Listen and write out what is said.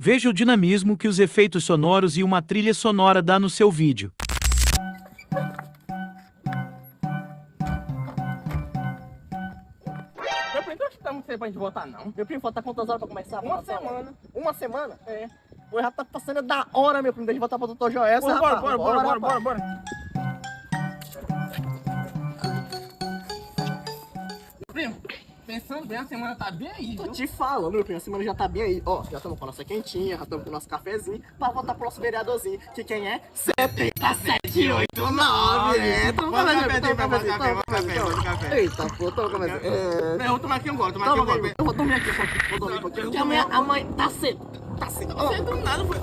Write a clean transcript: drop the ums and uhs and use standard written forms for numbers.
Veja o dinamismo que os efeitos sonoros e uma trilha sonora dá no seu vídeo. Meu primo, acho que tá muito cedo pra gente voltar, não. Meu primo, falta quantas horas pra começar? Uma semana. Uma semana? É. Pô, já tá passando da hora, meu primo, deixa eu voltar pro Dr. Joessa, rapaz. Bora. Meu primo, pensando bem, a semana tá bem aí, viu? Te falo, meu primo, a semana já tá bem aí. Ó, já estamos com a nossa quentinha, já estamos com o nosso cafezinho, pra voltar pro nosso vereadorzinho, que quem é? 7789, é. Tamo com café. Eita, pô, tamo com café. Eu vou tomar aqui agora, Eu vou dormir aqui, vou dormir um pouquinho. Porque amanhã tá cedo. Tá cedo. Não sei do nada, foi.